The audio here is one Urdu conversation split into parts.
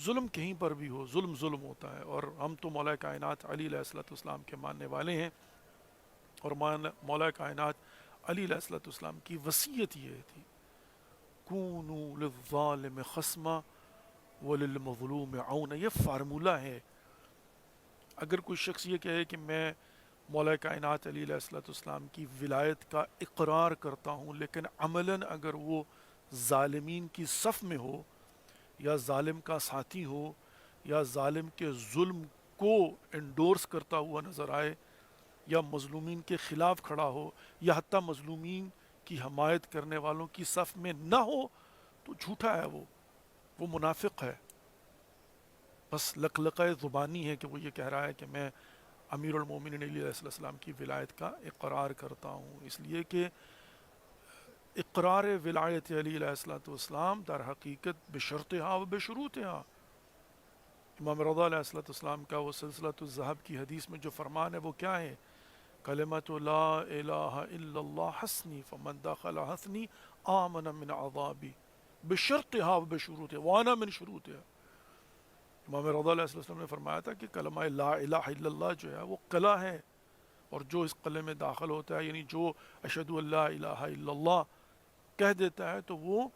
ظلم کہیں پر بھی ہو، ظلم ظلم ہوتا ہے، اور ہم تو مولا کائنات علی علیہ الصلوۃ والسلام کے ماننے والے ہیں، اور مولا کائنات علی علیہ الصلوۃ والسلام کی وصیت یہ تھی، کونوا للظالم خصما وللمظلوم عونا. یہ فارمولہ ہے. اگر کوئی شخص یہ کہے کہ میں مولا کائنات علی علیہ الصلوۃ والسلام کی ولایت کا اقرار کرتا ہوں، لیکن عملاً اگر وہ ظالمین کی صف میں ہو، یا ظالم کا ساتھی ہو، یا ظالم کے ظلم کو انڈورس کرتا ہوا نظر آئے، یا مظلومین کے خلاف کھڑا ہو، یا حتیٰ مظلومین کی حمایت کرنے والوں کی صف میں نہ ہو، تو جھوٹا ہے، وہ منافق ہے. بس لقلقہ زبانی ہے کہ وہ یہ کہہ رہا ہے کہ میں امیر المومنین علی علیہ السلام کی ولایت کا اقرار کرتا ہوں. اس لیے کہ اقرار ولایت علی علیہ السلام در حقیقت بشرطها و بشروطها. امام رضا علیہ السلام کا وہ سلسلۃ الذہب کی حدیث میں جو فرمان ہے وہ کیا ہے؟ کلمۃ لا الہ الا اللہ حسنی فمن دخل حسنی آمن من عذابی بشرطها و بشروطها وانا من شروطها. امام رضا علیہ السلام نے فرمایا تھا کہ کلمہ لا الہ الا اللہ جو ہے وہ قلعہ ہے، اور جو اس قلعے میں داخل ہوتا ہے، یعنی جو اشہد ان لا الہ الا اللہ کہہ دیتا ہے، تو وہ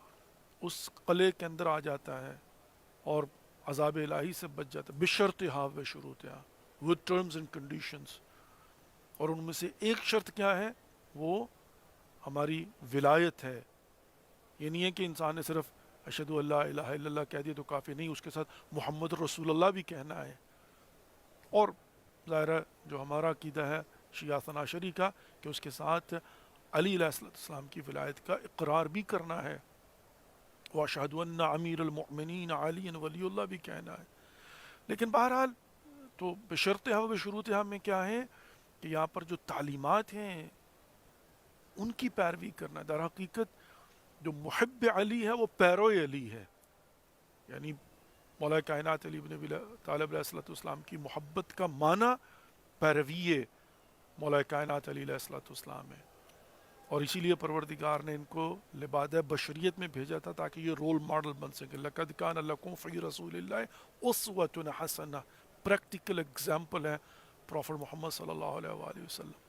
اس قلعے کے اندر آ جاتا ہے اور عذاب الہی سے بچ جاتا ہے، بشرطها و شروطها، with terms and conditions. اور ان میں سے ایک شرط کیا ہے؟ وہ ہماری ولایت ہے. یہ نہیں ہے کہ انسان نے صرف اشہد ان لا الہ الا اللہ کہہ دیا تو کافی نہیں، اس کے ساتھ محمد رسول اللہ بھی کہنا ہے. اور ظاہر ہے جو ہمارا عقیدہ ہے شیعہ اثنا عشری کا، کہ اس کے ساتھ علی علیہ السلام کی ولایت کا اقرار بھی کرنا ہے، واشہد ان امیر المؤمنین علی ولی اللہ بھی کہنا ہے. لیکن بہرحال تو بشرطها و بشروطها میں کیا ہے کہ یہاں پر جو تعلیمات ہیں ان کی پیروی کرنا. در حقیقت جو محب علی ہے وہ پیرو علی ہے، یعنی مولا کائنات علی بن ابی طالب علیہ السلام کی محبت کا معنی پیروی مولا کائنات علی علیہ السلام ہے. اور اسی لیے پروردگار نے ان کو لباد بشریت میں بھیجا تھا تاکہ یہ رول ماڈل بن سکے. لقد کان لکم فی رسول اللہ اسوۃ حسنہ، پریکٹیکل اگزامپل ہے پروفٹ محمد صلی اللہ علیہ وآلہ وسلم.